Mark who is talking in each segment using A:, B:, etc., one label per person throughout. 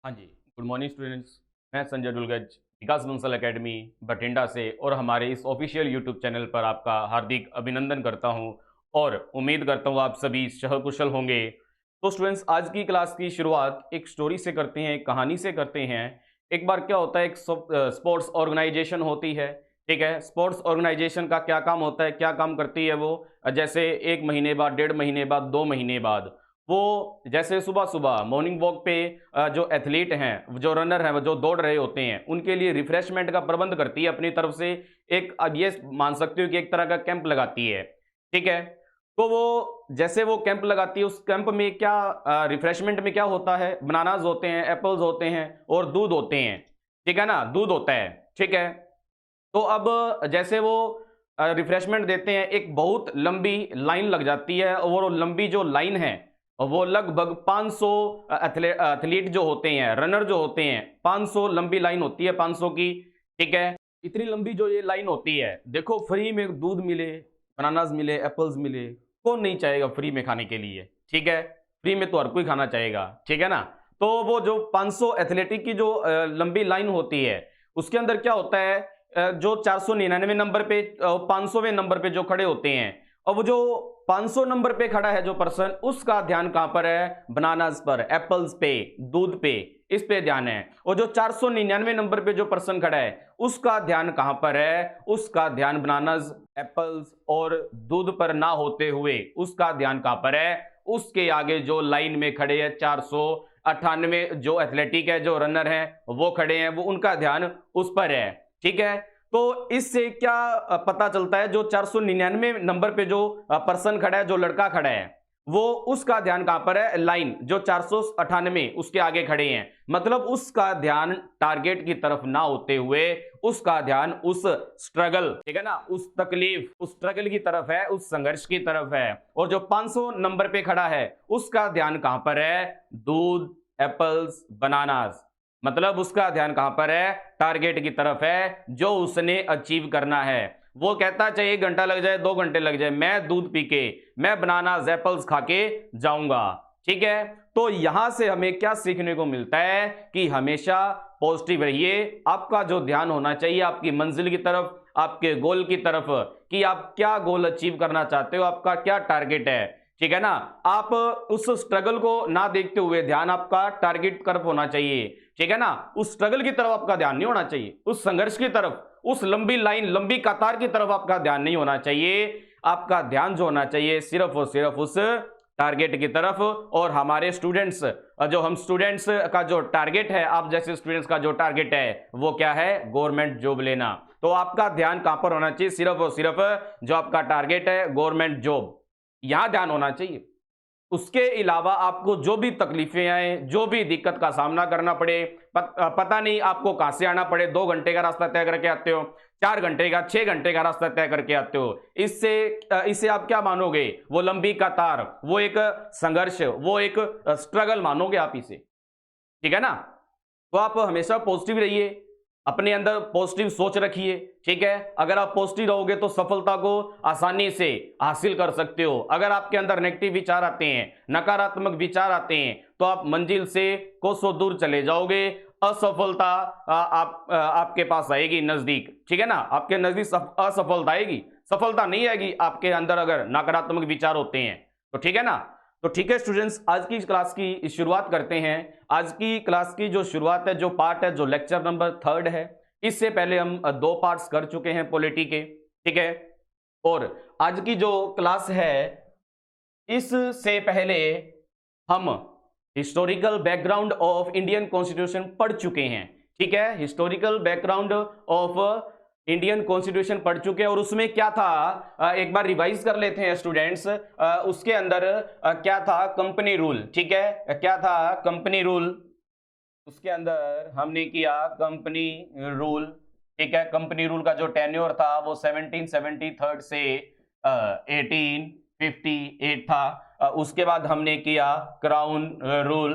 A: हाँ जी, good morning students. मैं संजय डुलगज विकास Bansal academy Bathinda से और हमारे इस ऑफिशियल यूट्यूब चैनल पर आपका हार्दिक अभिनंदन करता हूं और उम्मीद करता हूं आप सभी सहकुशल होंगे। तो स्टूडेंट्स, आज की क्लास की शुरुआत एक स्टोरी से करते हैं, एक कहानी से करते हैं। एक बार क्या होता है, एक स्पोर्ट्स ऑर्गेनाइजेशन होती है। ठीक है, स्पोर्ट्स ऑर्गेनाइजेशन का क्या काम होता है, क्या काम करती है वो? जैसे 1 महीने बाद, 1.5 महीने बाद, 2 महीने बाद वो जैसे सुबह सुबह मॉर्निंग वॉक पे जो एथलीट हैं, जो रनर हैं, जो दौड़ रहे होते हैं, उनके लिए रिफ्रेशमेंट का प्रबंध करती है अपनी तरफ से। एक, अब ये मान सकते हो कि एक तरह का कैंप लगाती है। ठीक है, तो वो जैसे वो कैंप लगाती है, उस कैंप में क्या रिफ्रेशमेंट में क्या होता है? बनानाज होते हैं, एप्पल्स होते हैं और दूध होते हैं। ठीक है ना, दूध होता है। ठीक है, तो अब जैसे वो रिफ्रेशमेंट देते हैं, एक बहुत लंबी लाइन लग जाती है और वो लंबी जो लाइन है वो लगभग 500 एथलीट जो होते हैं, रनर जो होते हैं, 500 लंबी लाइन होती है, 500 की। ठीक है, इतनी लंबी जो ये लाइन होती है, देखो फ्री में दूध मिले, बनानास मिले, एप्पल्स मिले, कौन नहीं चाहेगा फ्री में खाने के लिए? ठीक है, फ्री में तो हर कोई खाना चाहेगा। ठीक है ना, तो वो जो 500 एथलेटिक की जो लंबी लाइन होती है, उसके अंदर क्या होता है, जो 499 नंबर पे, 500वें नंबर पे जो खड़े होते हैं, और वो जो 500 नंबर पे खड़ा है जो पर्सन, उसका ध्यान कहां पर है? बनानास पर, एप्पल्स पे, दूध पे, इस पे ध्यान है। और जो 499 नंबर पे जो पर्सन खड़ा है, उसका ध्यान कहां पर है? उसका ध्यान बनानास, एप्पल्स और दूध पर ना होते हुए उसका ध्यान कहां पर है? उसके आगे जो लाइन में खड़े हैं 498 जो एथलेटिक है, जो रनर है वो खड़े हैं, वो उनका ध्यान उस पर है। ठीक है, तो इससे क्या पता चलता है? जो 499 नंबर पे जो पर्सन खड़ा है, जो लड़का खड़ा है, वो उसका ध्यान कहां पर है? लाइन जो 498 उसके आगे खड़े हैं, मतलब उसका ध्यान टारगेट की तरफ ना होते हुए उसका ध्यान उस स्ट्रगल, ठीक है ना, उस तकलीफ, उस स्ट्रगल की तरफ है, उस संघर्ष की तरफ है। और जो 500 नंबर पे खड़ा है, उसका ध्यान कहां पर है? दूध, एप्पल्स, बनानास, मतलब उसका ध्यान कहां पर है? टारगेट की तरफ है, जो उसने अचीव करना है। वो कहता चाहे 1 घंटा लग जाए, 2 घंटे लग जाए, मैं दूध पी के, मैं बनाना एप्पल्स खा के जाऊंगा। ठीक है, तो यहां से हमें क्या सीखने को मिलता है कि हमेशा पॉजिटिव रहिए। आपका जो ध्यान होना चाहिए आपकी मंजिल की तरफ, आपके गोल की तरफ, कि आप क्या गोल अचीव करना चाहते हो, आपका क्या टारगेट है। ठीक है ना, आप उस स्ट्रगल को ना देखते हुए ध्यान आपका टारगेट तरफ होना चाहिए। ठीक है ना, उस स्ट्रगल की तरफ आपका ध्यान नहीं होना चाहिए, उस संघर्ष की तरफ, उस लंबी लाइन, लंबी कतार की तरफ आपका ध्यान नहीं होना चाहिए। आपका ध्यान जो होना चाहिए सिर्फ और सिर्फ उस टारगेट की तरफ। और हमारे स्टूडेंट्स, जो हम स्टूडेंट्स का जो टारगेट है, आप जैसे स्टूडेंट्स का जो टारगेट है वो क्या है? गवर्नमेंट जॉब लेना। तो आपका ध्यान कहां पर होना चाहिए? सिर्फ और सिर्फ जो आपका टारगेट है गवर्नमेंट जॉब, यहां ध्यान होना चाहिए। उसके अलावा आपको जो भी तकलीफें आए, जो भी दिक्कत का सामना करना पड़े, पता नहीं आपको कहां से आना पड़े, 2 घंटे का रास्ता तय करके आते हो, 4 घंटे का, 6 घंटे का रास्ता तय करके आते हो, इससे आप क्या मानोगे? वो लंबी कतार, वो एक संघर्ष, वो एक स्ट्रगल मानोगे आप इसे। ठीक है ना, तो आप हमेशा पॉजिटिव रहिए, अपने अंदर पॉजिटिव सोच रखिए। ठीक है, अगर आप पॉजिटिव रहोगे तो सफलता को आसानी से हासिल कर सकते हो। अगर आपके अंदर नेगेटिव विचार आते हैं, नकारात्मक विचार आते हैं, तो आप मंजिल से कोसों दूर चले जाओगे। असफलता आपके पास आएगी नजदीक। ठीक है ना, आपके नजदीक असफलता आएगी, सफलता नहीं आएगी आपके अंदर अगर नकारात्मक विचार होते हैं तो। ठीक है ना, तो ठीक है स्टूडेंट्स, आज की क्लास की शुरुआत करते हैं। आज की क्लास की जो शुरुआत है, जो पार्ट है, जो लेक्चर नंबर 3 है, इससे पहले हम 2 पार्ट्स कर चुके हैं पॉलिटी के। ठीक है, और आज की जो क्लास है, इससे पहले हम historical background of Indian constitution पढ़ चुके हैं। ठीक है, historical background of Indian constitution पढ़ चुके हैं। और उसमें क्या था, एक बार रिवाइज कर लेते हैं स्टूडेंट्स। उसके अंदर क्या था? Company rule. ठीक है, क्या था? Company rule. उसके अंदर हमने किया कंपनी रूल। ठीक है, कंपनी रूल का जो टेन्योर था वो 1773 से 1858 था। उसके बाद हमने किया क्राउन रूल।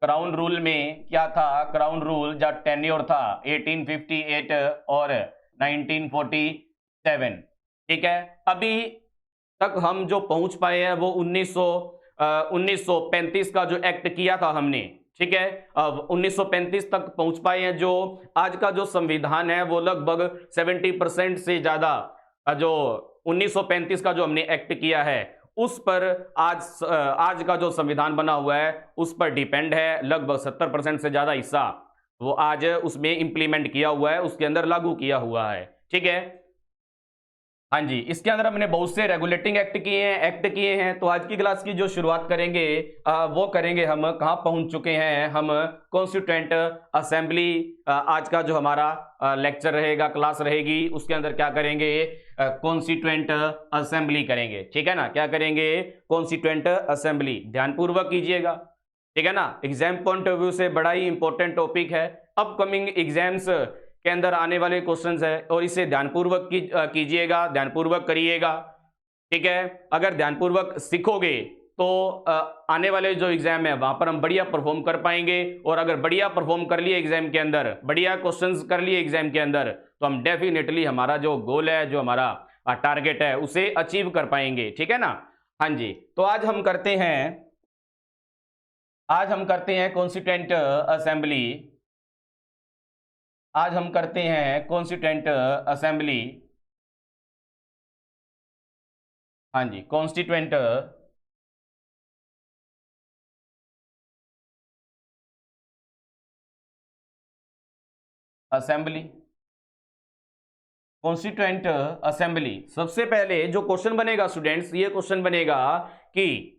A: क्राउन रूल में क्या था? क्राउन रूल जो टेन्योर था 1858 और 1947। ठीक है, अभी तक हम जो पहुंच पाए हैं वो 1935 का जो एक्ट किया था हमने। ठीक है। अब 1935 तक पहुंच पाए हैं। जो आज का जो संविधान है वो लगभग 70% से ज्यादा जो 1935 का जो हमने एक्ट किया है उस पर आज का जो संविधान बना हुआ है उस पर डिपेंड है। लगभग 70% से ज्यादा हिस्सा वो आज उसमें इंप्लीमेंट किया हुआ है, उसके अंदर लागू किया हुआ है। ठीक है, हाँ जी। इसके अंदर हमने बहुत से रेगुलेटिंग एक्ट किए हैं। तो आज की क्लास की जो शुरुआत करेंगे वो करेंगे हम कहाँ पहुंच चुके हैं, हम कॉन्स्टिट्यूएंट असेंबली। आज का जो हमारा लेक्चर रहेगा, क्लास रहेगी, उसके अंदर क्या करेंगे, कॉन्स्टिट्यूएंट असेंबली करेंगे। ठीक है ना, क्या करेंगे, कॉन्स्टिट्यूएंट असेंबली। ध्यानपूर्वक कीजिएगा, ठीक है ना। एग्जाम पॉइंट ऑफ व्यू से बड़ा ही इंपॉर्टेंट टॉपिक है, अपकमिंग एग्जाम्स के अंदर आने वाले क्वेश्चंस है, और इसे ध्यानपूर्वक कीजिएगा, ध्यानपूर्वक करिएगा। ठीक है, अगर ध्यानपूर्वक सीखोगे तो आने वाले जो एग्जाम है वहां पर हम बढ़िया परफॉर्म कर पाएंगे। और अगर बढ़िया परफॉर्म कर लिए एग्जाम के अंदर, बढ़िया क्वेश्चंस कर लिए एग्जाम के अंदर, तो हम डेफिनेटली हमारा जो गोल है, जो हमारा टारगेट है, उसे अचीव कर पाएंगे। ठीक है ना, हाँ जी। तो आज हम करते हैं कॉन्स्टिट्यूएंट असेंबली। आज हम करते हैं कॉन्स्टिट्यूएंट असेंबली। हाँ जी, कॉन्स्टिट्यूएंट असेंबली। कॉन्स्टिट्यूएंट असेंबली, सबसे पहले जो क्वेश्चन बनेगा स्टूडेंट्स, ये क्वेश्चन बनेगा कि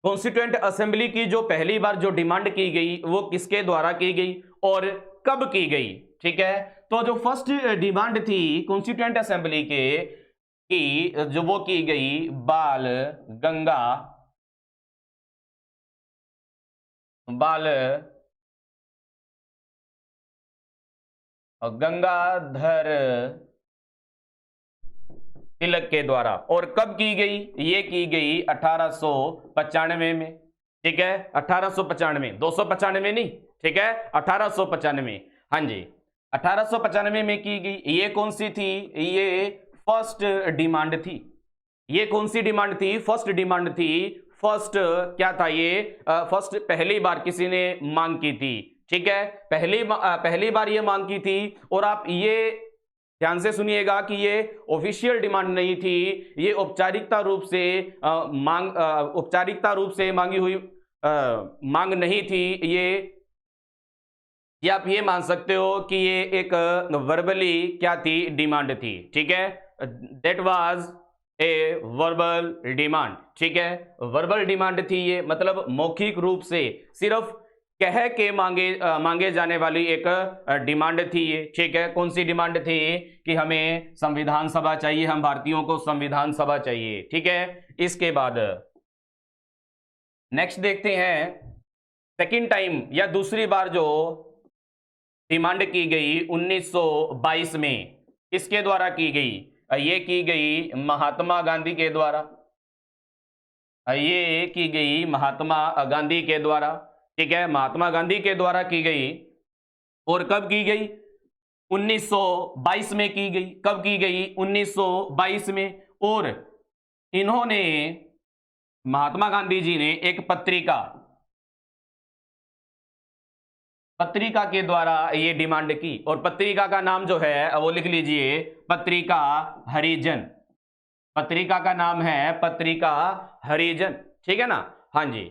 A: कॉन्स्टिट्यूएंट असेंबली की जो पहली बार जो डिमांड की गई वो किसके द्वारा की गई और कब की गई। ठीक है, तो जो फर्स्ट डिमांड थी कॉन्स्टिट्यूएंट असेंबली के की जो वो की गई बाल गंगाधर तिलक के द्वारा। और कब की गई, ये की गई 1895 में। ठीक है, 1895, 295 नहीं, ठीक है, 1895। हाँ जी, 1895 में की गई। ये कौन सी थी, ये फर्स्ट डिमांड थी। ये कौन सी डिमांड थी, फर्स्ट डिमांड थी। फर्स्ट क्या था ये, फर्स्ट पहली बार किसी ने मांग की थी। ठीक है, पहली बार ये मांग की थी। और आप ये ध्यान से सुनिएगा कि ये ऑफिशियल डिमांड नहीं थी, ये औपचारिकता रूप से मांगी हुई मांग नहीं थी। ये आप ये मान सकते हो कि ये एक वर्बली क्या थी, डिमांड थी। ठीक है, that was a verbal demand. ठीक है, वर्बल डिमांड थी ये, मतलब मौखिक रूप से सिर्फ कह के मांगे जाने वाली एक डिमांड थी ये। ठीक है, कौन सी डिमांड थी कि हमें संविधान सभा चाहिए, हम भारतीयों को संविधान सभा चाहिए। ठीक है, इसके बाद नेक्स्ट देखते हैं, सेकंड टाइम या दूसरी बार जो डिमांड की गई 1922 में, किसके द्वारा की गई, ये की गई महात्मा गांधी के द्वारा। ये की गई महात्मा गांधी के द्वारा। ठीक है, महात्मा गांधी के द्वारा की गई। और कब की गई, 1922 में की गई। कब की गई, 1922 में। और इन्होंने, महात्मा गांधी जी ने एक पत्रिका के द्वारा ये डिमांड की। और पत्रिका का नाम जो है वो लिख लीजिए, पत्रिका हरिजन। पत्रिका का नाम है पत्रिका हरिजन। ठीक है ना, हाँ जी,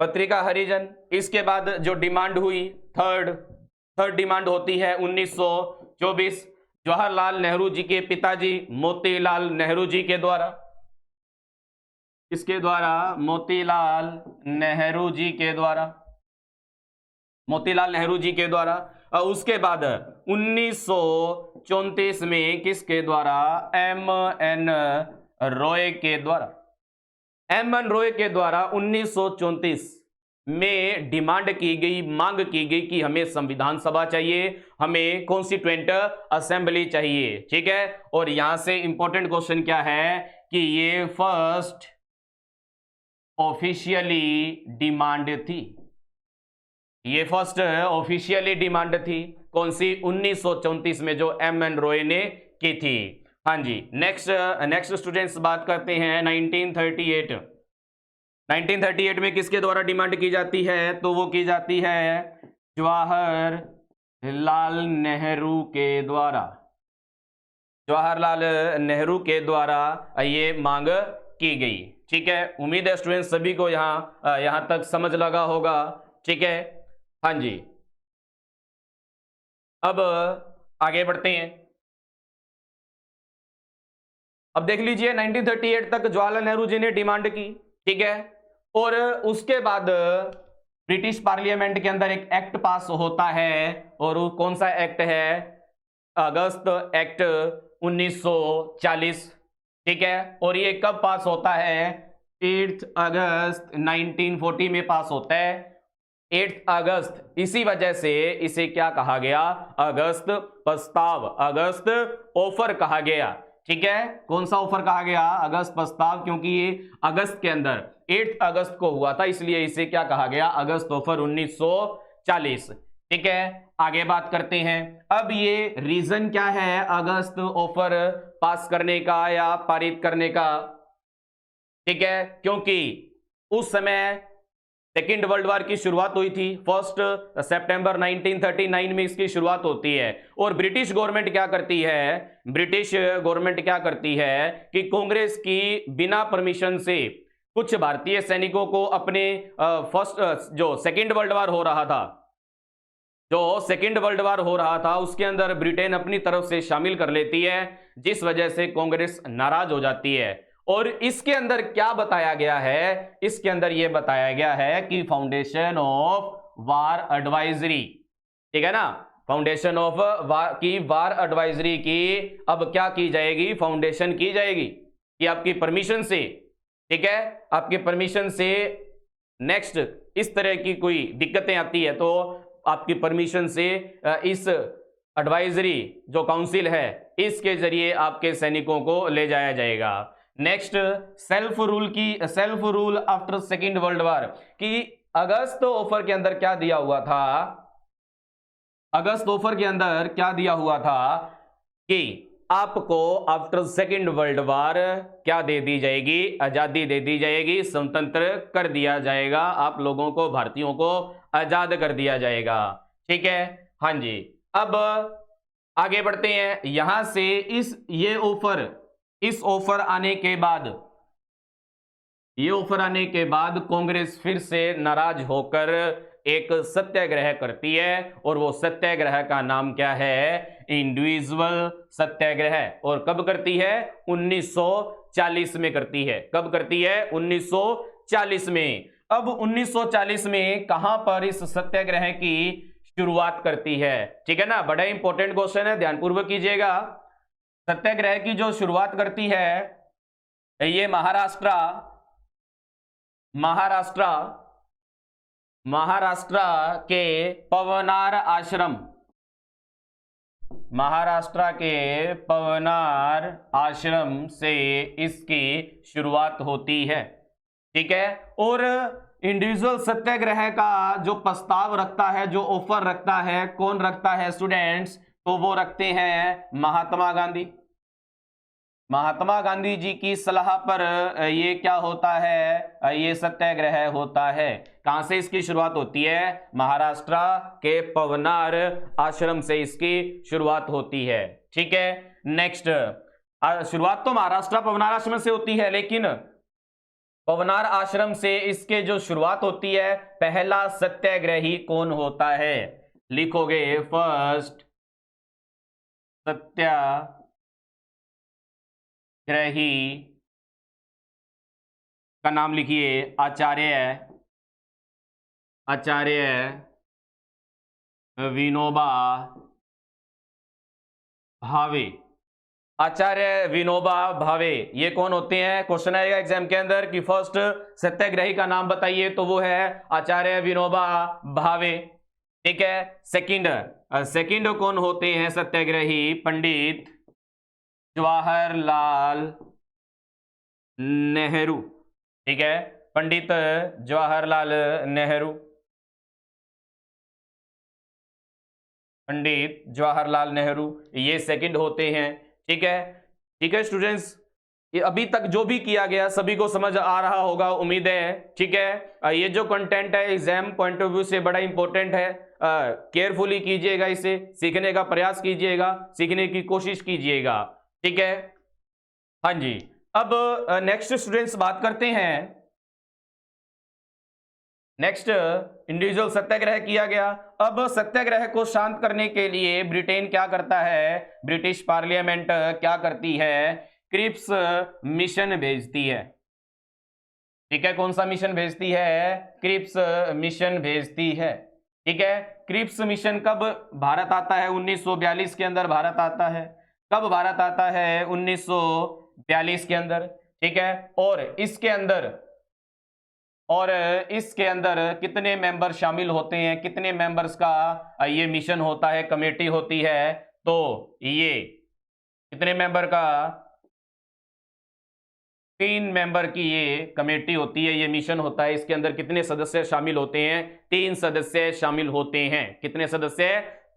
A: पत्रिका हरिजन। इसके बाद जो डिमांड हुई, थर्ड डिमांड होती है 1924, जवाहरलाल नेहरू जी के पिताजी मोतीलाल नेहरू जी के द्वारा। इसके द्वारा, मोतीलाल नेहरू जी के द्वारा, मोतीलाल नेहरू जी के द्वारा। और उसके बाद 1934 में किसके द्वारा, M.N. रॉय के द्वारा। M.N. रॉय के द्वारा 1934 में डिमांड की गई, मांग की गई कि हमें संविधान सभा चाहिए, हमें कॉन्स्टिट्यूएंट असेंबली चाहिए। ठीक है, और यहां से इंपॉर्टेंट क्वेश्चन क्या है कि ये फर्स्ट ऑफिशियली डिमांड थी। ये फर्स्ट ऑफिशियली डिमांड थी, कौन सी, 1934 में जो M.N. रॉय ने की थी। हाँ जी, नेक्स्ट स्टूडेंट्स बात करते हैं 1938। 1938 में किसके द्वारा डिमांड की जाती है? तो वो की जाती है जवाहरलाल नेहरू के द्वारा। जवाहरलाल नेहरू के द्वारा ये मांग की गई। ठीक है, उम्मीद है स्टूडेंट सभी को यहां तक समझ लगा होगा। ठीक है, हाँ जी। अब आगे बढ़ते हैं। अब देख लीजिए 1938 तक जवाहरलाल नेहरू जी ने डिमांड की। ठीक है, और उसके बाद ब्रिटिश पार्लियामेंट के अंदर एक एक्ट पास होता है, और वो कौन सा एक्ट है? अगस्त एक्ट 1940। ठीक है, और ये कब पास होता है? 8 अगस्त 1940 में पास होता है। 8 अगस्त, इसी वजह से इसे क्या कहा गया? अगस्त प्रस्ताव, अगस्त ऑफर कहा गया। ठीक है, कौन सा ऑफर कहा गया? अगस्त प्रस्ताव, क्योंकि ये अगस्त के अंदर 8 अगस्त को हुआ था, इसलिए इसे क्या कहा गया? अगस्त ऑफर 1940। ठीक है, आगे बात करते हैं। अब ये रीजन क्या है अगस्त ऑफर पास करने का या पारित करने का? ठीक है, क्योंकि उस समय सेकेंड वर्ल्ड वॉर की शुरुआत हुई थी। 1 सितंबर 1939 में इसकी शुरुआत होती है, और ब्रिटिश गवर्नमेंट क्या करती है? ब्रिटिश गवर्नमेंट क्या करती है कि कांग्रेस की बिना परमिशन से कुछ भारतीय सैनिकों को अपने जो सेकेंड वर्ल्ड वॉर हो रहा था, उसके अंदर ब्रिटेन अपनी तरफ से शामिल कर लेती है, जिस वजह से कांग्रेस नाराज हो जाती है। और इसके अंदर क्या बताया गया है? इसके अंदर यह बताया गया है कि फाउंडेशन ऑफ वार एडवाइजरी, ठीक है ना, फाउंडेशन ऑफ वार एडवाइजरी की अब क्या की जाएगी? फाउंडेशन की जाएगी कि आपकी परमिशन से, ठीक है, आपकी परमिशन से नेक्स्ट इस तरह की कोई दिक्कतें आती है तो आपकी परमिशन से इस एडवाइजरी जो काउंसिल है इसके जरिए आपके सैनिकों को ले जाया जाएगा। Next, self rule after second world war की अगस्त ऑफर के अंदर क्या दिया हुआ था? अगस्त ऑफर के अंदर क्या दिया हुआ था कि आपको आफ्टर सेकेंड वर्ल्ड वॉर क्या दे दी जाएगी? आजादी दे दी जाएगी, स्वतंत्र कर दिया जाएगा, आप लोगों को, भारतीयों को आजाद कर दिया जाएगा। ठीक है, हाँ जी। अब आगे बढ़ते हैं यहां से। इस ऑफर आने के बाद कांग्रेस फिर से नाराज होकर एक सत्याग्रह करती है, और वो सत्याग्रह का नाम क्या है? इंडिविजुअल सत्याग्रह। और कब करती है? 1940 में करती है। कब करती है? 1940 में। अब 1940 में कहां पर इस सत्याग्रह की शुरुआत करती है? ठीक है ना, बड़ा इंपॉर्टेंट क्वेश्चन है, ध्यानपूर्वक कीजिएगा। सत्याग्रह की जो शुरुआत करती है ये महाराष्ट्र के पवनार आश्रम से इसकी शुरुआत होती है। ठीक है, और इंडिविजुअल सत्याग्रह का जो प्रस्ताव रखता है, जो ऑफर रखता है, कौन रखता है स्टूडेंट्स? तो वो रखते हैं महात्मा गांधी जी की सलाह पर ये क्या होता है? ये सत्याग्रह होता है। कहां से इसकी शुरुआत होती है? महाराष्ट्र के पवनार आश्रम से इसकी शुरुआत होती है। ठीक है, नेक्स्ट, शुरुआत तो महाराष्ट्र पवनार आश्रम से होती है, लेकिन पवनार आश्रम से इसके जो शुरुआत होती है, पहला सत्याग्रही कौन होता है? लिखोगे फर्स्ट सत्याग्रही का नाम लिखिए आचार्य विनोबा भावे। आचार्य विनोबा भावे ये कौन होते हैं? क्वेश्चन आएगा एग्जाम के अंदर कि फर्स्ट सत्याग्रही का नाम बताइए, तो वो है आचार्य विनोबा भावे। ठीक है, सेकंड कौन होते हैं सत्याग्रही? पंडित जवाहरलाल नेहरू। ठीक है, पंडित जवाहरलाल नेहरू, ये सेकंड होते हैं। ठीक है, ठीक है स्टूडेंट्स, ये अभी तक जो भी किया गया सभी को समझ आ रहा होगा, उम्मीद है। ठीक है, ये जो कंटेंट है एग्जाम पॉइंट ऑफ व्यू से बड़ा इंपॉर्टेंट है, केयरफुली कीजिएगा, इसे सीखने का प्रयास कीजिएगा, सीखने की कोशिश कीजिएगा। ठीक है, हाँ जी। अब नेक्स्ट स्टूडेंट्स बात करते हैं। नेक्स्ट, इंडिविजुअल सत्याग्रह किया गया। अब सत्याग्रह को शांत करने के लिए ब्रिटेन क्या करता है, ब्रिटिश पार्लियामेंट क्या करती है, क्रिप्स मिशन भेजती है। ठीक है, कौन सा मिशन भेजती है, क्रिप्स मिशन भेजती है। ठीक है, क्रिप्स मिशन कब भारत आता है, 1942 के अंदर भारत आता है। कब भारत आता है, 1942 के अंदर। ठीक है, और इसके अंदर कितने मेंबर शामिल होते हैं, कितने मेंबर्स का ये मिशन होता है, कमेटी होती है, तो ये कितने मेंबर का, 3 मेंबर की ये कमेटी होती है, ये मिशन होता है। इसके अंदर कितने सदस्य शामिल होते हैं, 3 सदस्य शामिल होते हैं। कितने सदस्य,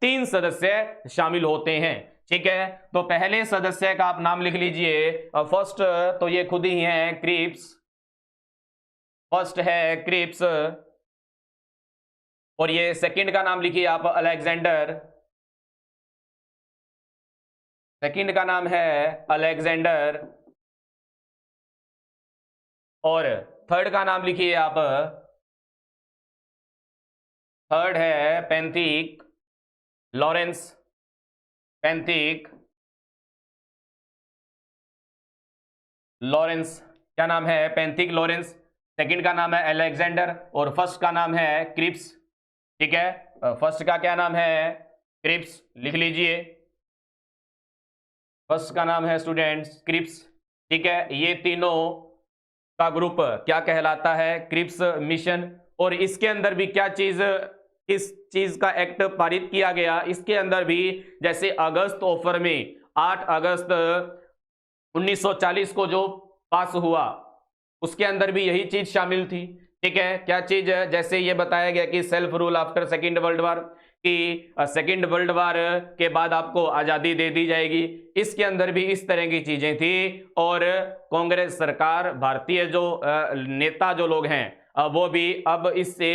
A: 3 सदस्य शामिल होते हैं। ठीक है, तो पहले सदस्य का आप नाम लिख लीजिए। फर्स्ट तो ये खुद ही है, क्रिप्स, फर्स्ट है क्रिप्स, और ये सेकंड का नाम लिखिए आप, अलेक्जेंडर। सेकंड का नाम है अलेक्जेंडर, और थर्ड का नाम लिखिए आप, थर्ड है पेंथिक लॉरेंस, पेंथिक लॉरेंस, क्या नाम है, पेंथिक लॉरेंस। सेकंड का नाम है अलेक्जेंडर, और फर्स्ट का नाम है क्रिप्स। ठीक है, फर्स्ट का क्या नाम है, क्रिप्स, लिख लीजिए। फर्स्ट का नाम है स्टूडेंट्स क्रिप्स। ठीक है, ये तीनों का ग्रुप क्या कहलाता है, क्रिप्स मिशन। और इसके अंदर भी क्या चीज, किस चीज का एक्ट पारित किया गया, इसके अंदर भी जैसे अगस्त ऑफर में 8 अगस्त 1940 को जो पास हुआ, उसके अंदर भी यही चीज शामिल थी। ठीक है, क्या चीज, जैसे ये बताया गया कि self rule after second world war, कि सेकेंड वर्ल्ड वॉर के बाद आपको आजादी दे दी जाएगी। इसके अंदर भी इस तरह की चीजें थी। और कांग्रेस सरकार, भारतीय जो नेता जो लोग हैं, वो भी अब इससे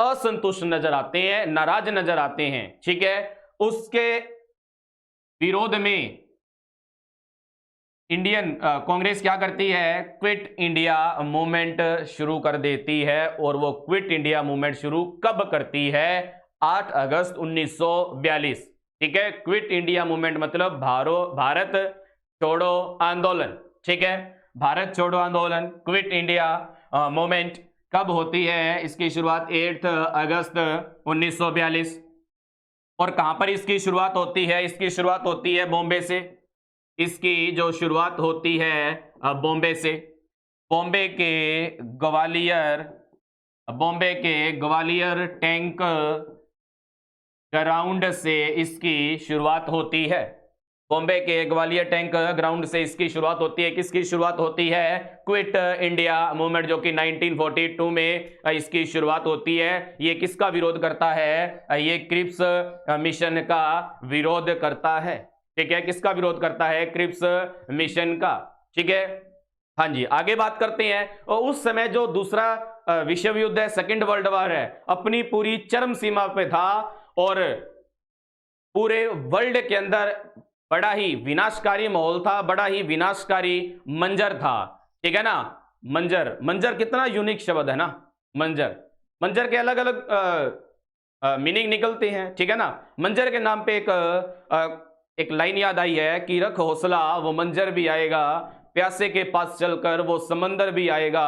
A: असंतुष्ट नजर आते हैं, नाराज नजर आते हैं। ठीक है, उसके विरोध में इंडियन कांग्रेस क्या करती है, क्विट इंडिया मूवमेंट शुरू कर देती है। और वो क्विट इंडिया मूवमेंट शुरू कब करती है, 8 अगस्त 1942। ठीक है, क्विट इंडिया मूवमेंट मतलब भारत छोड़ो आंदोलन। ठीक है, भारत छोड़ो आंदोलन, क्विट इंडिया मूवमेंट कब होती है, इसकी शुरुआत 8 अगस्त 1942। और कहां पर इसकी शुरुआत होती है, इसकी शुरुआत होती है बॉम्बे से। इसकी जो शुरुआत होती है बॉम्बे से, बॉम्बे के ग्वालियर टैंक ग्राउंड से इसकी शुरुआत होती है। बॉम्बे के ग्वालियर टैंक ग्राउंड से इसकी शुरुआत होती है। किसकी शुरुआत होती है, क्विट इंडिया मूवमेंट, जो कि 1942 में इसकी शुरुआत होती है। ये किसका विरोध करता है, ये क्रिप्स मिशन का विरोध करता है। ठीक है, किसका विरोध करता है, क्रिप्स मिशन का। ठीक है, हाँ जी, आगे बात करते हैं। और उस समय जो दूसरा विश्व युद्ध है, सेकेंड वर्ल्ड वॉर है, अपनी पूरी चरम सीमा पे था, और पूरे वर्ल्ड के अंदर बड़ा ही विनाशकारी माहौल था, बड़ा ही विनाशकारी मंजर था। ठीक है ना, मंजर कितना यूनिक शब्द है ना, मंजर के अलग अलग मीनिंग निकलते हैं। ठीक है ना, मंजर के नाम पे एक लाइन याद आई है कि रख हौसला वो मंजर भी आएगा, प्यासे के पास चलकर वो समंदर भी आएगा,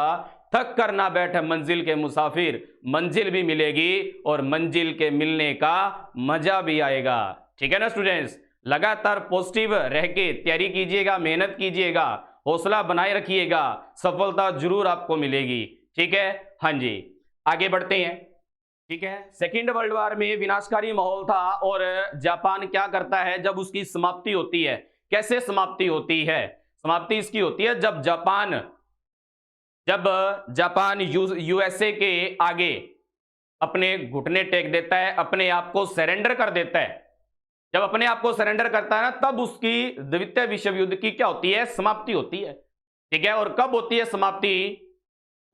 A: थक कर ना बैठ मंजिल के मुसाफिर, मंजिल भी मिलेगी और मंजिल के मिलने का मजा भी आएगा। ठीक है ना स्टूडेंट्स, लगातार पॉजिटिव रह के तैयारी कीजिएगा, मेहनत कीजिएगा, हौसला बनाए रखिएगा, सफलता जरूर आपको मिलेगी। ठीक है, हाँ जी, आगे बढ़ते हैं। ठीक है, सेकेंड वर्ल्ड वॉर में विनाशकारी माहौल था, और जापान क्या करता है जब उसकी समाप्ति होती है, कैसे समाप्ति होती है, समाप्ति इसकी होती है जब जापान यूएसए के आगे अपने घुटने टेक देता है, अपने आप को सरेंडर कर देता है। जब अपने आप को सरेंडर करता है ना, तब उसकी द्वितीय विश्व युद्ध की क्या होती है, समाप्ति होती है। ठीक है, और कब होती है समाप्ति?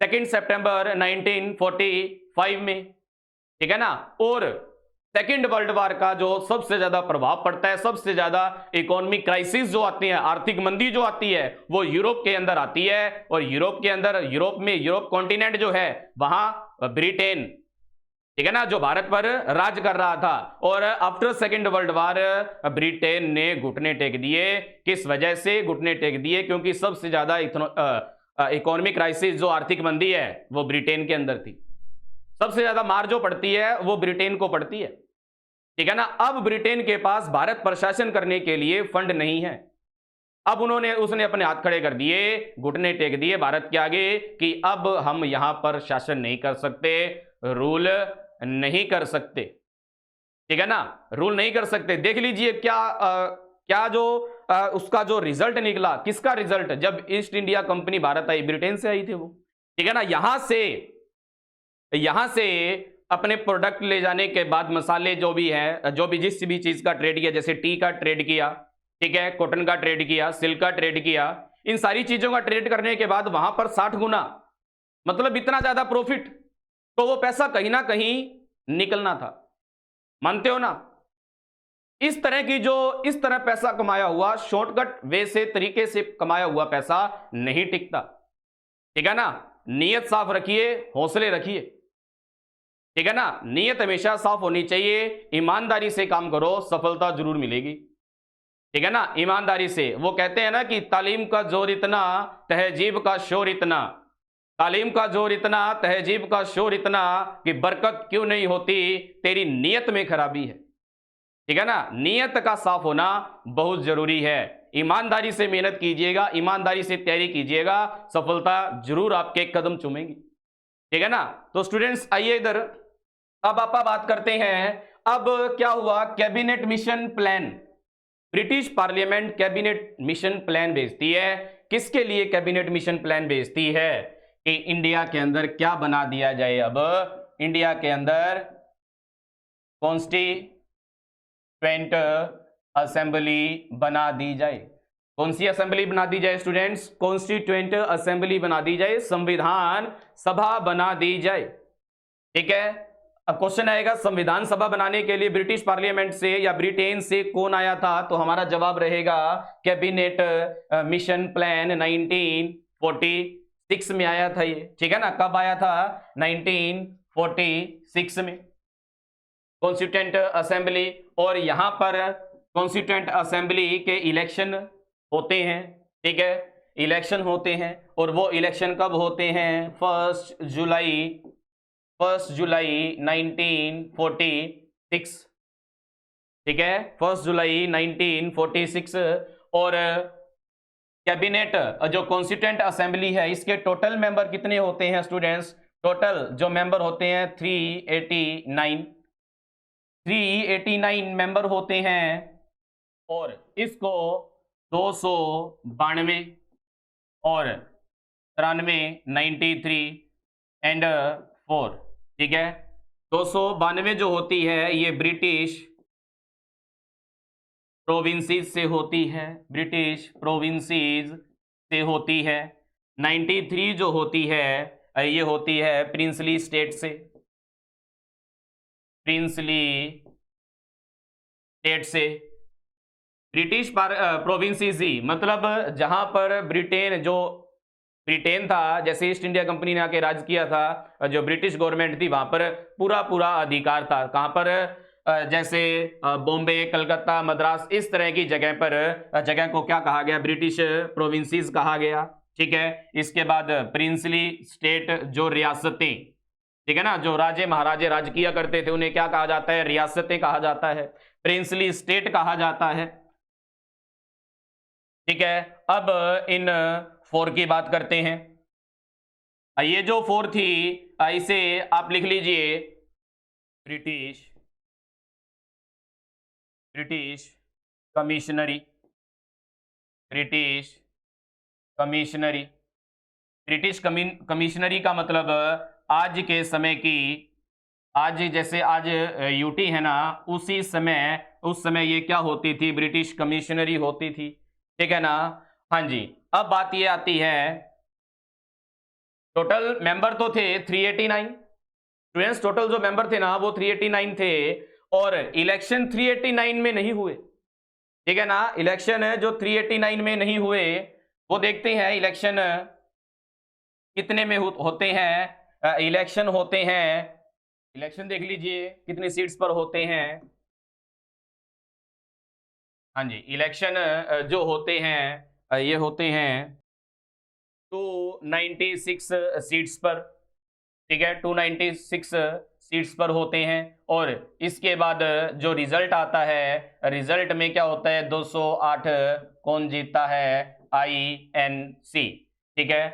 A: 2 सितंबर 1945 में, ठीक है ना। और सेकेंड वर्ल्ड वॉर का जो सबसे ज्यादा प्रभाव पड़ता है, सबसे ज्यादा इकोनॉमिक क्राइसिस जो आती है, आर्थिक मंदी जो आती है, वो यूरोप के अंदर आती है। और यूरोप के अंदर, यूरोप कॉन्टिनेंट जो है, वहां ब्रिटेन, ठीक है ना, जो भारत पर राज कर रहा था। और after second world war Britain ने घुटने टेक दिए। किस वजह से घुटने टेक दिए? क्योंकि सबसे ज्यादा इकोनॉमिक क्राइसिस जो आर्थिक मंदी है वो ब्रिटेन के अंदर थी। सबसे ज्यादा मार जो पड़ती है वो ब्रिटेन को पड़ती है, ठीक है ना। अब ब्रिटेन के पास भारत पर शासन करने के लिए फंड नहीं है। अब उसने अपने हाथ खड़े कर दिए, घुटने टेक दिए भारत के आगे कि अब हम यहां पर शासन नहीं कर सकते, रूल नहीं कर सकते, ठीक है ना, रूल नहीं कर सकते। देख लीजिए क्या जो उसका जो रिजल्ट निकला, किसका रिजल्ट? जब ईस्ट इंडिया कंपनी भारत आई, ब्रिटेन से आई थी वो, ठीक है ना। यहां से अपने प्रोडक्ट ले जाने के बाद, मसाले जो भी है, जो भी जिस भी चीज का ट्रेड किया, जैसे टी का ट्रेड किया, ठीक है, कॉटन का ट्रेड किया, सिल्क का ट्रेड किया, इन सारी चीजों का ट्रेड करने के बाद वहां पर 60 गुना, मतलब इतना ज्यादा प्रॉफिट, तो वो पैसा कहीं ना कहीं निकलना था, मानते हो ना। इस तरह पैसा कमाया हुआ, शॉर्टकट वे से, तरीके से कमाया हुआ पैसा नहीं टिकता, ठीक है ना। नीयत साफ रखिए, हौसले रखिए, ठीक है ना। नीयत हमेशा साफ होनी चाहिए, ईमानदारी से काम करो, सफलता जरूर मिलेगी, ठीक है ना। ईमानदारी से, वो कहते हैं ना कि तालीम का जोर इतना, तहजीब का शोर इतना, तालीम का जोर इतना, तहजीब का शोर इतना, कि बरकत क्यों नहीं होती, तेरी नीयत में खराबी है, ठीक है ना। नीयत का साफ होना बहुत जरूरी है। ईमानदारी से मेहनत कीजिएगा, ईमानदारी से तैयारी कीजिएगा, सफलता जरूर आपके कदम चूमेगी, ठीक है ना। तो स्टूडेंट्स आइए इधर, अब आप बात करते हैं। अब क्या हुआ? Cabinet mission plan, British parliament cabinet mission plan भेजती है। किसके लिए कैबिनेट मिशन प्लान भेजती है? कि इंडिया के अंदर क्या बना दिया जाए। अब इंडिया के अंदर कॉन्स्टिट्यूएंट असेंबली बना दी जाए। कौन सी असेंबली बना दी जाए स्टूडेंट्स? कॉन्स्टिट्यूएंट असेंबली बना दी जाए, संविधान सभा बना दी जाए, ठीक है। अब क्वेश्चन आएगा, संविधान सभा बनाने के लिए ब्रिटिश पार्लियामेंट से या ब्रिटेन से कौन आया था? तो हमारा जवाब रहेगा कैबिनेट मिशन प्लान 1946 में आया था ये, ठीक है ना। कब आया था? 1946 में कॉन्स्टिट्यूएंट असेंबली। और यहां पर कॉन्स्टिट्यूएंट असेंबली के इलेक्शन होते हैं, ठीक है, इलेक्शन होते हैं। और वो इलेक्शन कब होते हैं? 1 जुलाई 1946, ठीक है, 1 जुलाई 1946। और कैबिनेट जो कॉन्स्टिट्यूएंट असेंबली है, इसके टोटल मेंबर कितने होते हैं स्टूडेंट्स? टोटल जो मेंबर होते हैं 389 मेंबर होते हैं। और इसको 292 और 93, 93 एंड 4, ठीक है। 292 जो होती है ये ब्रिटिश प्रोविंसेस से होती है, ब्रिटिश प्रोविंसेस से होती है। 93 जो होती है ये होती है प्रिंसली स्टेट से, प्रिंसली स्टेट से। ब्रिटिश प्रोविंसेस ही मतलब जहां पर ब्रिटेन था, जैसे ईस्ट इंडिया कंपनी ने आके राज किया था, जो ब्रिटिश गवर्नमेंट थी वहां पर पूरा अधिकार था। कहां पर? जैसे बॉम्बे, कलकत्ता, मद्रास, इस तरह की जगह को क्या कहा गया? ब्रिटिश प्रोविंसेस कहा गया, ठीक है। इसके बाद प्रिंसली स्टेट, जो रियासतें, ठीक है ना, जो राजे महाराजे राज किया करते थे उन्हें क्या कहा जाता है? रियासतें कहा जाता है, प्रिंसली स्टेट कहा जाता है, ठीक है। अब इन 4 की बात करते हैं। ये जो 4 थी, इसे आप लिख लीजिए ब्रिटिश कमिश्नरी, ब्रिटिश कमिश्नरी। ब्रिटिश कमिश्नरी का मतलब आज के समय की, आज जैसे आज यूटी है ना, उस समय ये क्या होती थी? ब्रिटिश कमिश्नरी होती थी, ठीक है ना। हाँ जी, अब बात ये आती है, टोटल मेंबर तो थे 389 स्टूडेंट्स, टोटल जो मेंबर थे ना वो 389 थे, और इलेक्शन 389 में नहीं हुए, ठीक है ना। इलेक्शन जो 389 में नहीं हुए, वो देखते हैं इलेक्शन कितने में होते हैं। इलेक्शन होते हैं, इलेक्शन देख लीजिए कितनी सीट्स पर होते हैं। हाँ जी, इलेक्शन जो होते हैं ये होते हैं 296 सीट्स पर, ठीक है, 296 सीट्स पर होते हैं। और इसके बाद जो रिजल्ट आता है, रिजल्ट में क्या होता है, 208 कौन जीतता है, INC, ठीक है,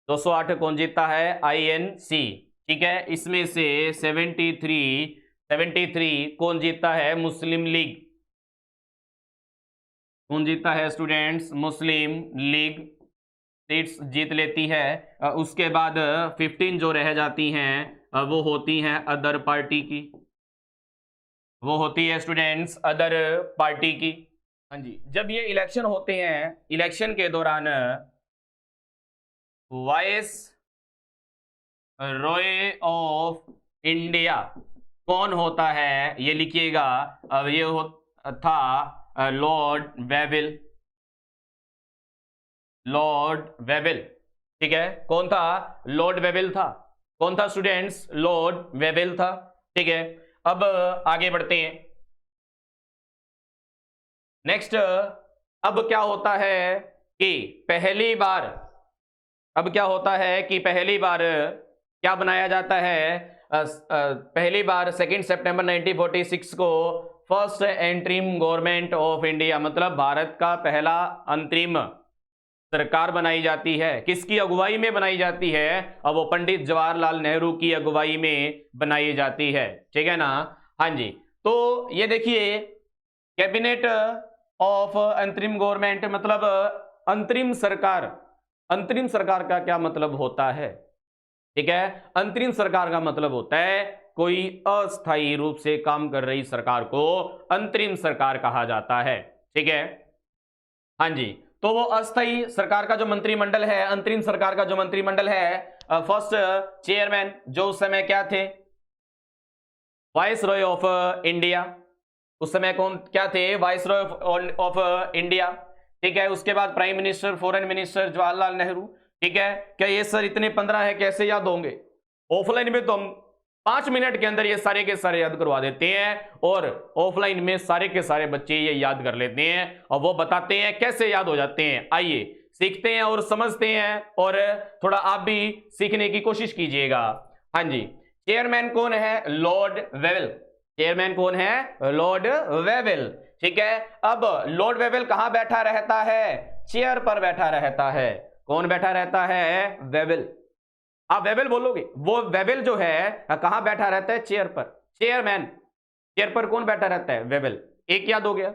A: 208 कौन जीतता है, INC, ठीक है। इसमें से 73 कौन जीतता है, मुस्लिम लीग, कौन जीतता है स्टूडेंट्स, मुस्लिम लीग सीट्स जीत लेती है। उसके बाद 15 जो रह जाती हैं वो होती हैं अदर पार्टी की, वो होती है स्टूडेंट्स अदर पार्टी की। हाँ जी, जब ये इलेक्शन होते हैं, इलेक्शन के दौरान वाइस रॉय ऑफ इंडिया कौन होता है, ये लिखिएगा। अब ये था लॉर्ड वेविल, लॉर्ड वेविल, ठीक है, कौन था, लॉर्ड वेविल था, कौन था स्टूडेंट्स, लॉर्ड वेविल था, ठीक है। अब आगे बढ़ते हैं, नेक्स्ट। अब क्या होता है कि पहली बार, अब क्या होता है कि पहली बार क्या बनाया जाता है, पहली बार 2 सितंबर 1946 को first interim government of India, मतलब भारत का पहला अंतरिम सरकार बनाई जाती है। किसकी अगुवाई में बनाई जाती है, अब वो पंडित जवाहरलाल नेहरू की अगुवाई में बनाई जाती है, ठीक है ना। हाँ जी, तो ये देखिए कैबिनेट ऑफ अंतरिम गवर्नमेंट, मतलब अंतरिम सरकार, अंतरिम सरकार का क्या मतलब होता है, ठीक है, अंतरिम सरकार का मतलब होता है कोई अस्थायी रूप से काम कर रही सरकार को अंतरिम सरकार कहा जाता है, ठीक है। हाँ जी, तो वो अस्थायी सरकार का जो मंत्रिमंडल है, अंतरिम सरकार का जो मंत्रिमंडल है, फर्स्ट चेयरमैन जो उस समय क्या थे, वाइस रॉय ऑफ इंडिया, उस समय कौन क्या थे, वाइस रॉय ऑफ इंडिया, ठीक है। उसके बाद prime minister, foreign minister Jawaharlal Nehru, ठीक है। क्या ये सर इतने 15 है, कैसे याद होंगे, ऑफलाइन में तो हम 5 मिनट के अंदर ये सारे के सारे याद करवा देते हैं, और ऑफलाइन में सारे के सारे बच्चे ये याद कर लेते हैं, और वो बताते हैं कैसे याद हो जाते हैं। आइए सीखते हैं और समझते हैं, और थोड़ा आप भी सीखने की कोशिश कीजिएगा। हाँ जी, चेयरमैन कौन है, लॉर्ड वेविल, चेयरमैन कौन है, लॉर्ड वेविल, ठीक है। अब लॉर्ड वेविल कहां बैठा रहता है, चेयर पर बैठा रहता है, कौन बैठा रहता है, वेविल, आप वेविल बोलोगे, वो वेविल जो है कहां बैठा रहता है, चेयर पर, चेयरमैन, चेयर पर कौन बैठा रहता है, वेविल, एक याद हो गया।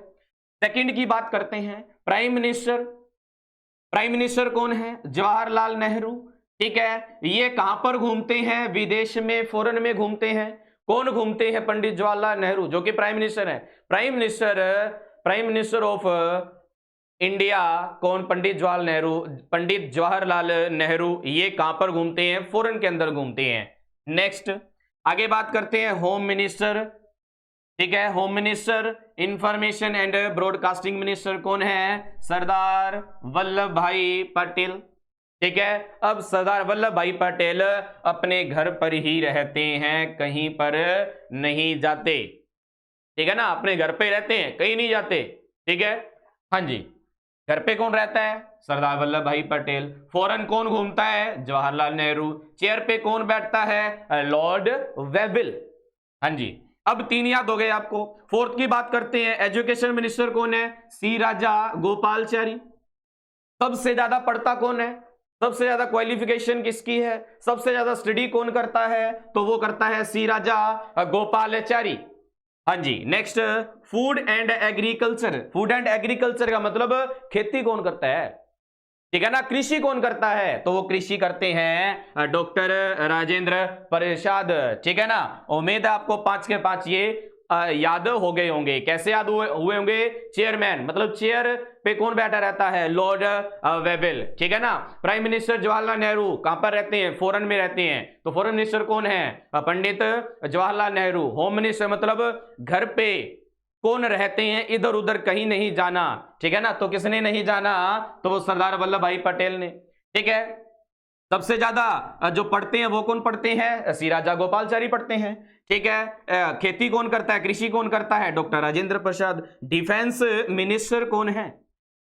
A: सेकंड की बात करते हैं, प्राइम मिनिस्टर, प्राइम मिनिस्टर कौन है, जवाहरलाल नेहरू, ठीक है। ये कहां पर घूमते हैं, विदेश में, फॉरेन में घूमते हैं, कौन घूमते हैं, पंडित जवाहरलाल नेहरू जो कि प्राइम मिनिस्टर है, प्राइम मिनिस्टर ऑफ इंडिया कौन, पंडित जवाहरलाल नेहरू, ये कहां पर घूमते हैं, फॉरेन के अंदर घूमते हैं। नेक्स्ट आगे बात करते हैं, होम मिनिस्टर, ठीक है, home minister, information and broadcasting minister कौन है, सरदार वल्लभ भाई पटेल, ठीक है। अब सरदार वल्लभ भाई पटेल अपने घर पर ही रहते हैं, कहीं पर नहीं जाते, ठीक है ना, अपने घर पे रहते हैं, कहीं नहीं जाते, ठीक है। हाँ जी, घर पे कौन रहता है, सरदार वल्लभ भाई पटेल, फॉरेन कौन घूमता है, जवाहरलाल नेहरू, चेयर पे कौन बैठता है, लॉर्ड वेविल। हाँ जी, अब 3 याद हो गए आपको। फोर्थ की बात करते हैं, एजुकेशन मिनिस्टर कौन है, सी राजा गोपालचारी। सबसे ज्यादा पढ़ता कौन है, सबसे ज्यादा क्वालिफिकेशन किसकी है, सबसे ज्यादा स्टडी कौन करता है, तो वो करता है सी राजा गोपालचारी। हाँ जी, next food and agriculture, food and agriculture का मतलब खेती कौन करता है, ठीक है ना, कृषि कौन करता है, तो वो कृषि करते हैं डॉक्टर राजेंद्र प्रसाद, ठीक है ना। उम्मीद है आपको 5 के 5 ये याद हो गए होंगे। कैसे याद हुए होंगे? चेयरमैन, मतलब चेयर पे कौन बैठा रहता है? लॉर्ड वेबल, ठीक है ना। प्राइम मिनिस्टर जवाहरलाल नेहरू कहां पर रहते हैं? फॉरेन में रहते हैं। तो फॉरेन मिनिस्टर कौन है? पंडित जवाहरलाल नेहरू। होम मिनिस्टर मतलब घर पे कौन रहते हैं? इधर उधर कहीं नहीं जाना, ठीक है ना। तो किसने नहीं जाना? तो वो सरदार वल्लभ भाई पटेल ने, ठीक है। सबसे ज्यादा जो पढ़ते हैं वो कौन पढ़ते हैं? श्री राजा गोपालचारी पढ़ते हैं, ठीक है। खेती कौन करता है? कृषि कौन करता है? Doctor Rajendra Prasad. Defence minister कौन है?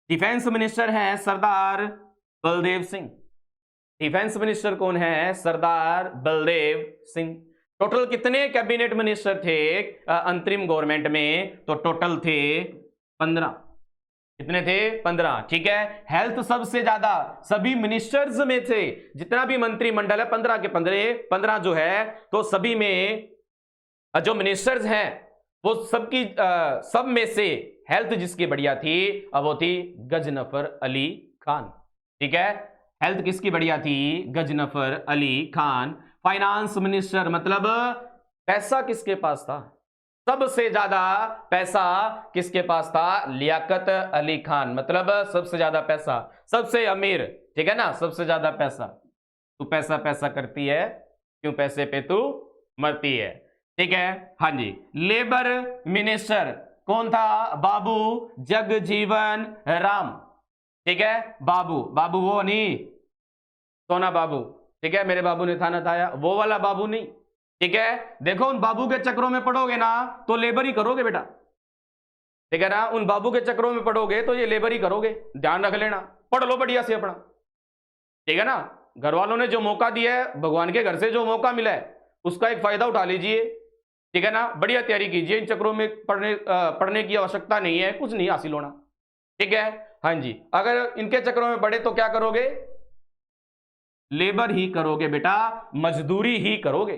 A: डिफेंस मिनिस्टर हैं सरदार बलदेव सिंह। डिफेंस मिनिस्टर कौन है? सरदार बलदेव सिंह। टोटल कितने कैबिनेट मिनिस्टर थे अंतरिम गवर्नमेंट में? तो टोटल थे 15। कितने थे? 15, ठीक है। हेल्थ सबसे ज्यादा सभी मिनिस्टर्स में थे, जितना भी मंत्रिमंडल है 15 के 15 जो है, तो सभी में जो मिनिस्टर्स हैं वो सबकी सब में से हेल्थ जिसकी बढ़िया थी वो थी गजनफर अली खान, ठीक है। हेल्थ किसकी बढ़िया थी? गजनफर अली खान। फाइनेंस मिनिस्टर मतलब पैसा किसके पास था? सबसे ज्यादा पैसा किसके पास था? लियाकत अली खान, मतलब सबसे ज्यादा पैसा, सबसे अमीर, ठीक है ना। सबसे ज्यादा पैसा। तू पैसा पैसा करती है, क्यों पैसे पे तू मरती है, ठीक है। हाँ जी। लेबर मिनिस्टर कौन था? बाबू जगजीवन राम, ठीक है। बाबू, बाबू वो नहीं सोना बाबू, ठीक है, मेरे बाबू ने खाना खाया, वो वाला बाबू नहीं, ठीक है। देखो उन बाबू के चक्रों में पड़ोगे ना तो लेबर ही करोगे बेटा, ठीक है ना। उन बाबू के चक्रों में पड़ोगे तो ये लेबर ही करोगे, ध्यान रख लेना। पढ़ लो बढ़िया से अपना, ठीक है ना। घर वालों ने जो मौका दिया है, भगवान के घर से जो मौका मिला है उसका एक फायदा उठा लीजिए, ठीक है ना। बढ़िया तैयारी कीजिए, इन चक्रों में पढ़ने की आवश्यकता नहीं है, कुछ नहीं हासिल होना, ठीक है। हाँ जी। अगर इनके चक्रों में पड़े तो क्या करोगे? लेबर ही करोगे बेटा, मजदूरी ही करोगे,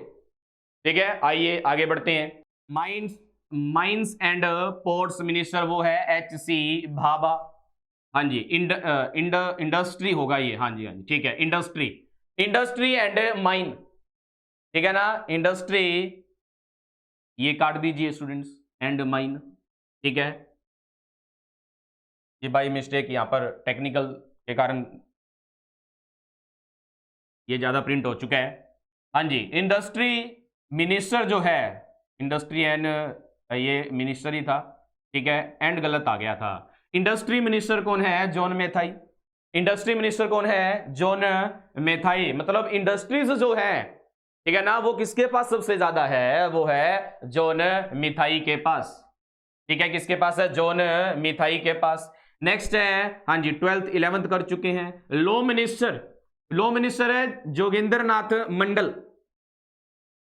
A: ठीक है। आइए आगे बढ़ते हैं। माइंस एंड पोर्ट्स मिनिस्टर वो है HC भाभा। हाँ जी। इंडस्ट्री होगा ये, हाँ जी हाँ जी, ठीक है। इंडस्ट्री एंड माइन, ठीक है ना। इंडस्ट्री ये काट दीजिए स्टूडेंट्स, एंड माइन, ठीक है। ये बाई मिस्टेक यहां पर टेक्निकल के कारण ये ज्यादा प्रिंट हो चुका है। हाँ जी। इंडस्ट्री मिनिस्टर जो है, इंडस्ट्री एंड ये मिनिस्टर ही था, ठीक है। एंड गलत आ गया था। इंडस्ट्री मिनिस्टर कौन है? जॉन मेथाई। इंडस्ट्री मिनिस्टर कौन है? जॉन मेथाई। मतलब इंडस्ट्रीज जो है, ठीक है ना, वो किसके पास सबसे ज्यादा है? वो है जॉन मिथाई के पास, ठीक है। किसके पास है? जॉन मिथाई के पास। नेक्स्ट है, हाँ जी, 12th 11th कर चुके हैं। लॉ मिनिस्टर है जोगिंदर नाथ मंडल।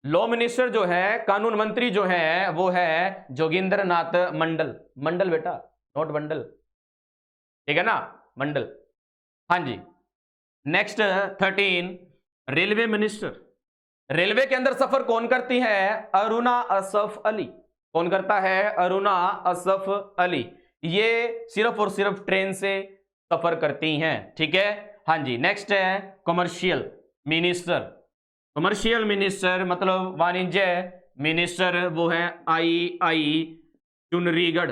A: लॉ मिनिस्टर जो है, कानून मंत्री जो है, वो है जोगिंदर नाथ मंडल। मंडल बेटा, नोट बंडल, ठीक है ना, मंडल। हाँ जी। Next 13 railway minister. रेलवे के अंदर सफर कौन करती है? अरुणा असफ अली। कौन करता है? अरुणा असफ अली। ये सिर्फ और सिर्फ ट्रेन से सफर करती हैं, ठीक है। हाँ जी। नेक्स्ट है कमर्शियल मिनिस्टर। कमर्शियल मिनिस्टर मतलब वाणिज्य मिनिस्टर, वो है आई चुनरीगढ़,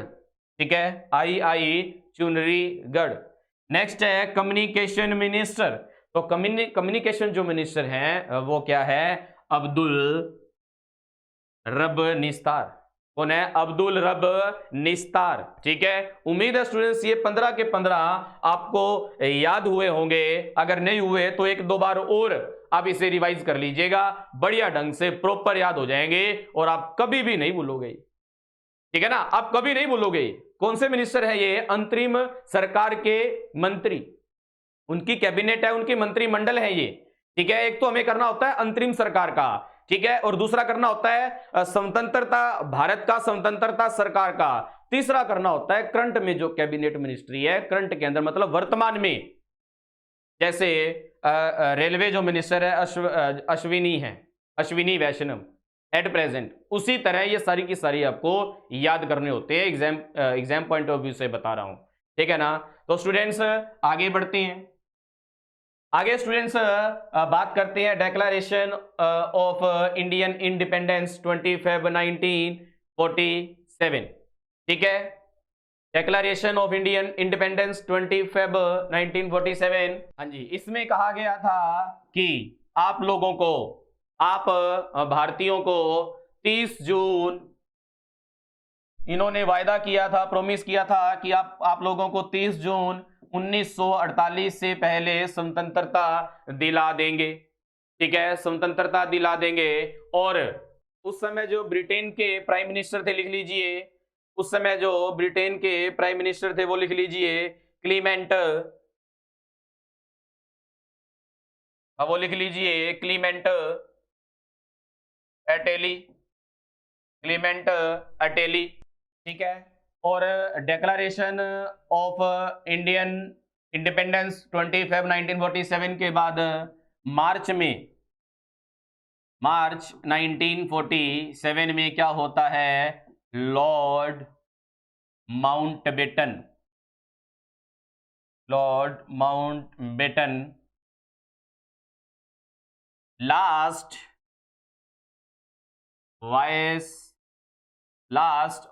A: ठीक है। आई चुनरीगढ़। नेक्स्ट है कम्युनिकेशन मिनिस्टर। तो कम्युनिकेशन जो मिनिस्टर हैं वो क्या है? अब्दुल रब निस्तार। कौन है? अब्दुल रब निस्तार, ठीक है। उम्मीद है स्टूडेंट्स ये 15 के 15 आपको याद हुए होंगे। अगर नहीं हुए तो एक दो बार और आप इसे रिवाइज कर लीजिएगा, बढ़िया ढंग से प्रॉपर याद हो जाएंगे और आप कभी भी नहीं भूलोगे, ठीक है ना। आप कभी नहीं भूलोगे। कौन से मिनिस्टर है ये? अंतरिम सरकार के मंत्री, उनकी कैबिनेट है, उनकी मंत्रिमंडल है ये, ठीक है। एक तो हमें करना होता है अंतरिम सरकार का, ठीक है, और दूसरा करना होता है स्वतंत्रता, भारत का स्वतंत्रता सरकार का। तीसरा करना होता है करंट में जो कैबिनेट मिनिस्ट्री है, करंट के अंदर मतलब वर्तमान में। जैसे रेलवे जो मिनिस्टर है अश्विनी वैष्णव एट प्रेजेंट, उसी तरह ये सारी की सारी आपको याद करने होते हैं। एग्जाम पॉइंट ऑफ व्यू से बता रहा हूं, ठीक है ना। तो स्टूडेंट्स आगे बढ़ते हैं। आगे स्टूडेंट्स बात करते हैं declaration of Indian independence 20 Feb 19 1947। ठीक है, declaration of Indian independence 20 Feb 1947। हाँ जी, इसमें कहा गया था कि आप लोगों को, आप भारतीयों को 30 जून, इन्होंने वायदा किया था, प्रॉमिस किया था कि आप लोगों को 30 जून 1948 से पहले स्वतंत्रता दिला देंगे। ठीक है, स्वतंत्रता दिला देंगे। और उस समय जो ब्रिटेन के प्राइम मिनिस्टर थे, लिख लीजिए, उस समय जो ब्रिटेन के प्राइम मिनिस्टर थे वो लिख लीजिए क्लीमेंट, वो लिख लीजिए क्लीमेंट अटेली, क्लीमेंट अटेली। ठीक है, और declaration of Indian independence 20 Feb 1947 के बाद मार्च 1947 में क्या होता है, Lord Mountbatten, last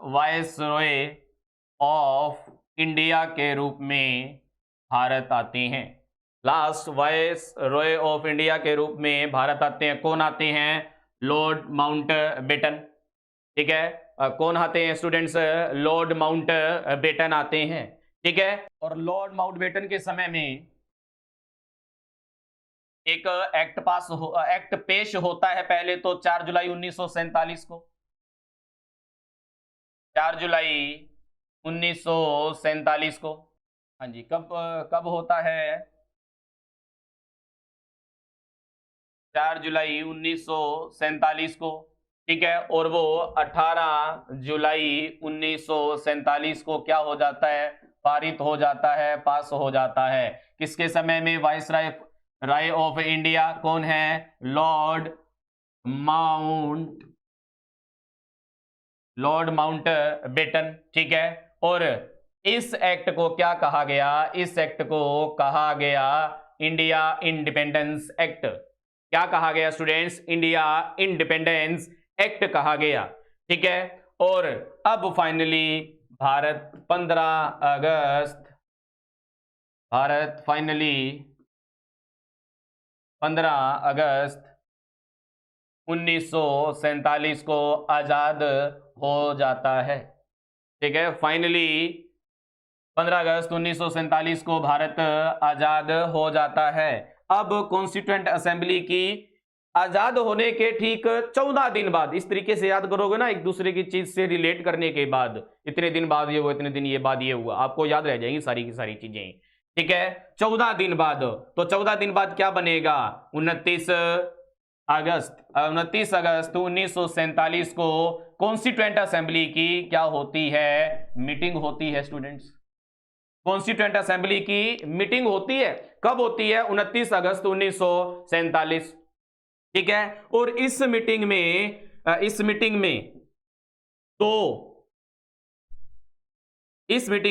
A: viceroy of India के रूप में भारत आते हैं। लास्ट वाइसरॉय ऑफ इंडिया के रूप में भारत आते हैं। कौन आते हैं, लॉर्ड माउंटबेटन। ठीक है, कौन आते हैं स्टूडेंट्स, लॉर्ड माउंटबेटन आते हैं। ठीक है, और लॉर्ड माउंटबेटन के समय में एक एक्ट पेश होता है पहले तो 4 जुलाई 1947 को, 4 जुलाई 1947 को। हाँ जी, कब होता है, 4 जुलाई 1947 को। ठीक है, और वो 18 जुलाई 1947 को क्या हो जाता है, पारित हो जाता है, पास हो जाता है। किसके समय में, वाइसराय ऑफ इंडिया कौन है, लॉर्ड माउंटबेटन। ठीक है, और इस एक्ट को क्या कहा गया, इस एक्ट को कहा गया इंडिया इंडिपेंडेंस एक्ट। क्या कहा गया स्टूडेंट्स, इंडिया इंडिपेंडेंस एक्ट कहा गया। ठीक है, और अब फाइनली भारत 15 अगस्त 1947 को आजाद हो जाता है। ठीक है, फाइनली 15 अगस्त 1947 को भारत आजाद हो जाता है। अब कॉन्स्टिट्यूएंट असेंबली की आजाद होने के ठीक 14 दिन बाद, इस तरीके से याद करोगे ना, एक दूसरे की चीज से रिलेट करने के बाद, इतने दिन बाद ये हुआ, इतने दिन ये बाद ये हुआ, आपको याद रह जाएंगी सारी की सारी चीजें। ठीक है, 14 दिन बाद, तो 14 दिन बाद क्या बनेगा, 29 अगस्त 1947 को कॉन्स्टिट्यूएंट असेंबली की क्या होती है, मीटिंग होती है स्टूडेंट्स। कॉन्स्टिट्यूएंट असेंबली की मीटिंग होती है, कब होती है, 29 अगस्त 1947। ठीक है, और इस मीटिंग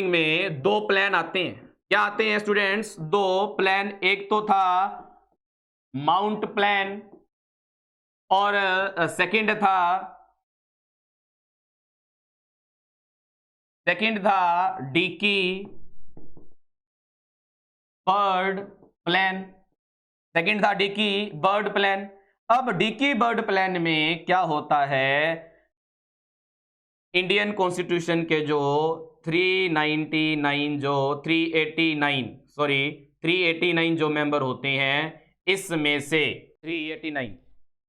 A: में दो प्लान आते हैं। क्या आते हैं स्टूडेंट्स, दो प्लान। एक तो था माउंट प्लान और सेकंड था डिकी बर्ड प्लान। सेकंड था डिकी बर्ड प्लान। अब डिकी बर्ड प्लान में क्या होता है, इंडियन कॉन्स्टिट्यूशन के जो 389 जो मेंबर होते हैं, इसमें से 389,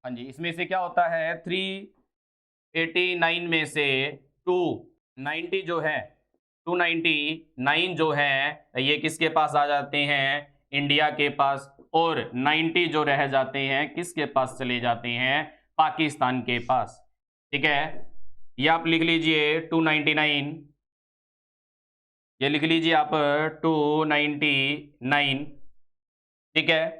A: हाँ जी, इसमें से क्या होता है, 389 में से 290 जो है, 299 जो है ये किसके पास आ जाते हैं, इंडिया के पास। और 90 जो रह जाते हैं किसके पास चले जाते हैं, पाकिस्तान के पास। ठीक है, ये आप लिख लीजिए 299, ये लिख लीजिए आप 299। ठीक है,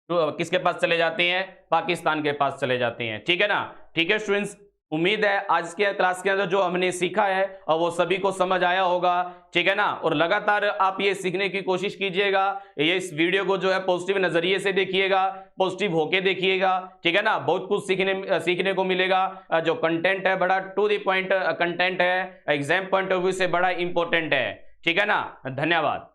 A: तो किसके पास चले जाते हैं, पाकिस्तान के पास चले जाते हैं। ठीक है ना, ठीक है स्टूडेंट्स, उम्मीद है आज के क्लास के अंदर जो हमने सीखा है और वो सभी को समझ आया होगा, ठीक है ना। और लगातार आप ये सीखने की कोशिश कीजिएगा, ये इस वीडियो को जो है पॉजिटिव नजरिए से देखिएगा, पॉजिटिव होके देखिएगा, ठीक है ना। बहुत कुछ सीखने को मिलेगा। जो कंटेंट है बड़ा टू द पॉइंट कंटेंट है, एग्जाम पॉइंट ऑफ व्यू से बड़ा इंपॉर्टेंट है, ठीक है ना। धन्यवाद।